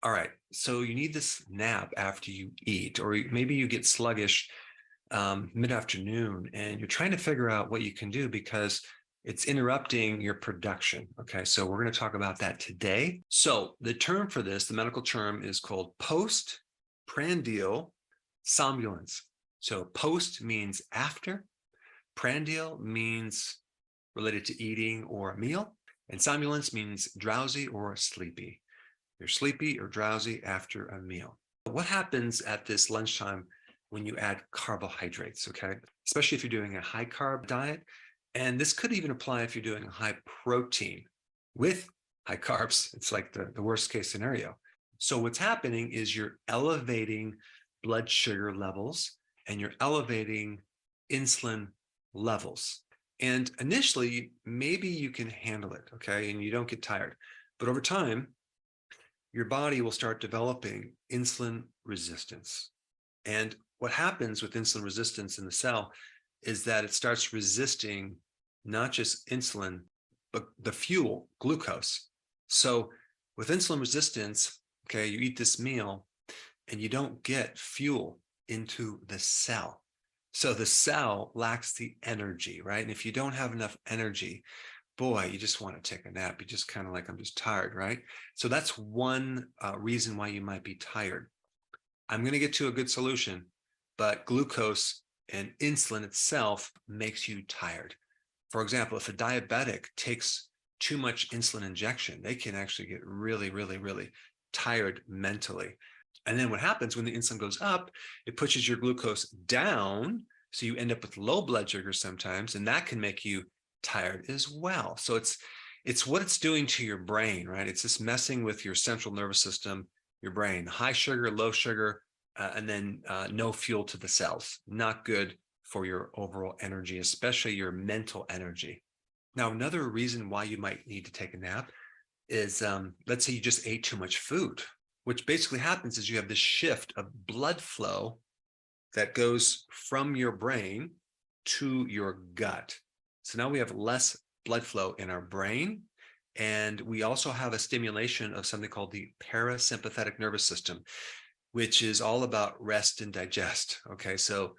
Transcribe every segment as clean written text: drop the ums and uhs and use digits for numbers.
All right, so you need this nap after you eat, or maybe you get sluggish mid-afternoon and you're trying to figure out what you can do because it's interrupting your production. Okay, so we're going to talk about that today. So the term for this, the medical term, is called postprandial somnolence. So post means after, prandial means related to eating or a meal, and somnolence means drowsy or sleepy. You're sleepy or drowsy after a meal. What happens at this lunchtime when you add carbohydrates, okay? Especially if you're doing a high carb diet. And this could even apply if you're doing a high protein with high carbs. It's like the worst case scenario. So what's happening is you're elevating blood sugar levels and you're elevating insulin levels. And initially, maybe you can handle it, okay? And you don't get tired. But over time, your body will start developing insulin resistance. And what happens with insulin resistance in the cell is that it starts resisting not just insulin, but the fuel, glucose. So with insulin resistance, okay, you eat this meal and you don't get fuel into the cell. So the cell lacks the energy, right? And if you don't have enough energy, boy, you just want to take a nap. You just kind of like, I'm just tired, right? So that's one reason why you might be tired. I'm going to get to a good solution, but glucose and insulin itself makes you tired. For example, if a diabetic takes too much insulin injection, they can actually get really, really, really tired mentally. And then what happens when the insulin goes up, it pushes your glucose down. So you end up with low blood sugar sometimes, and that can make you tired as well. So it's what it's doing to your brain, right? It's just messing with your central nervous system, your brain. High sugar, low sugar, and then no fuel to the cells. Not good for your overall energy, especially your mental energy. Now, another reason why you might need to take a nap is, let's say you just ate too much food. Which basically happens is you have this shift of blood flow that goes from your brain to your gut. So now we have less blood flow in our brain, and we also have a stimulation of something called the parasympathetic nervous system, which is all about rest and digest. Okay, so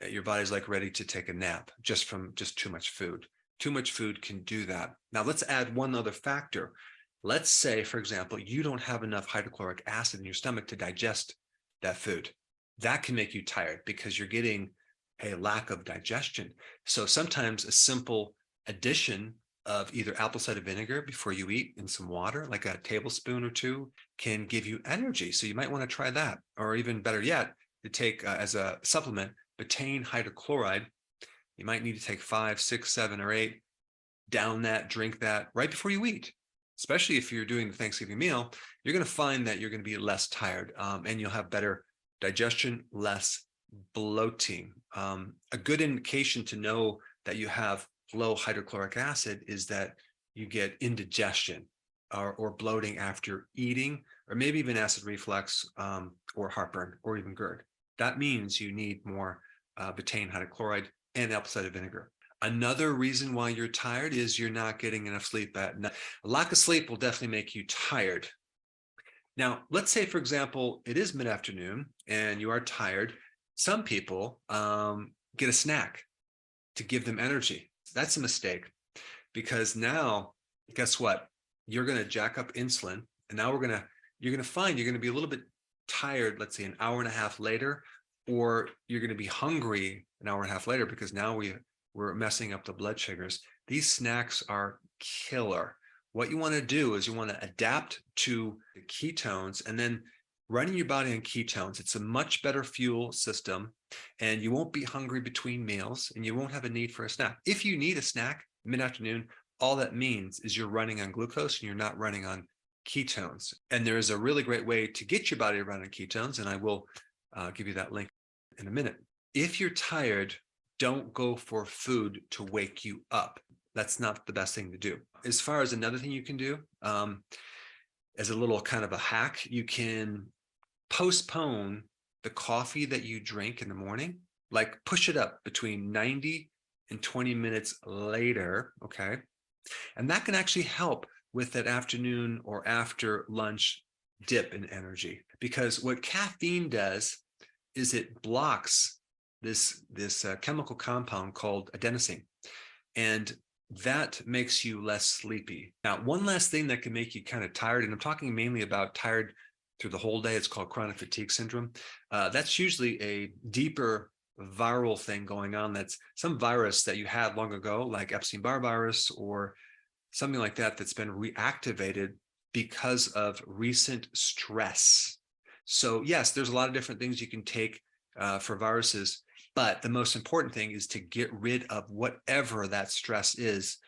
your body's like ready to take a nap just from just too much food. Too much food can do that. Now let's add one other factor. Let's say, for example, you don't have enough hydrochloric acid in your stomach to digest that food. That can make you tired because you're getting a lack of digestion. So sometimes a simple addition of either apple cider vinegar before you eat in some water, like a tablespoon or two, can give you energy. So you might want to try that. Or even better yet, to take as a supplement, betaine hydrochloride. You might need to take 5, 6, 7, or 8, down that, drink that right before you eat. Especially if you're doing the Thanksgiving meal, you're going to find that you're going to be less tired and you'll have better digestion, less bloating. A good indication to know that you have low hydrochloric acid is that you get indigestion or bloating after eating, or maybe even acid reflux or heartburn or even GERD. That means you need more betaine hydrochloride and apple cider vinegar. Another reason why you're tired is you're not getting enough sleep at night. A lack of sleep will definitely make you tired. Now, let's say, for example, it is mid-afternoon and you are tired. Some people get a snack to give them energy. That's a mistake because now, guess what? You're going to jack up insulin, and now you're going to find you're going to be a little bit tired, let's say an hour and a half later, or you're going to be hungry an hour and a half later because now we're messing up the blood sugars. These snacks are killer. What you want to do is you want to adapt to the ketones and then running your body on ketones. It's a much better fuel system, and you won't be hungry between meals, and you won't have a need for a snack. If you need a snack mid-afternoon, all that means is you're running on glucose and you're not running on ketones. And there is a really great way to get your body to run on ketones, and I will give you that link in a minute. If you're tired, don't go for food to wake you up. That's not the best thing to do. As far as another thing you can do, as a little kind of a hack, you can postpone the coffee that you drink in the morning, like push it up between 90 and 20 minutes later, okay? And that can actually help with that afternoon or after lunch dip in energy, because what caffeine does is it blocks this chemical compound called adenosine, and that makes you less sleepy. Now, one last thing that can make you kind of tired, and I'm talking mainly about tired through the whole day, it's called chronic fatigue syndrome. That's usually a deeper viral thing going on. That's some virus that you had long ago, like Epstein-Barr virus or something like that, that's been reactivated because of recent stress. So yes, there's a lot of different things you can take for viruses, but the most important thing is to get rid of whatever that stress is.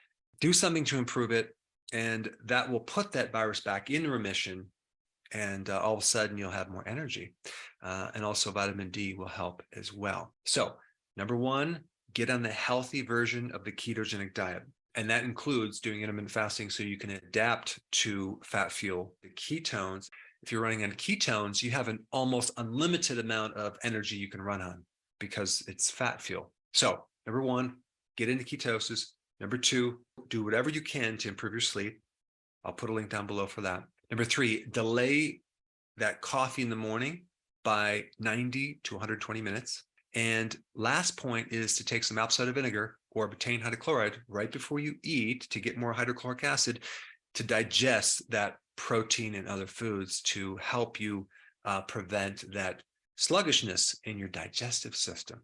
Do something to improve it, and that will put that virus back in remission, and all of a sudden you'll have more energy. And also vitamin D will help as well. So number one, get on the healthy version of the ketogenic diet. And that includes doing intermittent fasting so you can adapt to fat fuel. The ketones, if you're running on ketones, you have an almost unlimited amount of energy you can run on because it's fat fuel. So number one, get into ketosis. Number two, do whatever you can to improve your sleep. I'll put a link down below for that. Number three, delay that coffee in the morning by 90 to 120 minutes. And last point is to take some apple cider vinegar or betaine hydrochloride right before you eat to get more hydrochloric acid to digest that protein and other foods to help you prevent that sluggishness in your digestive system.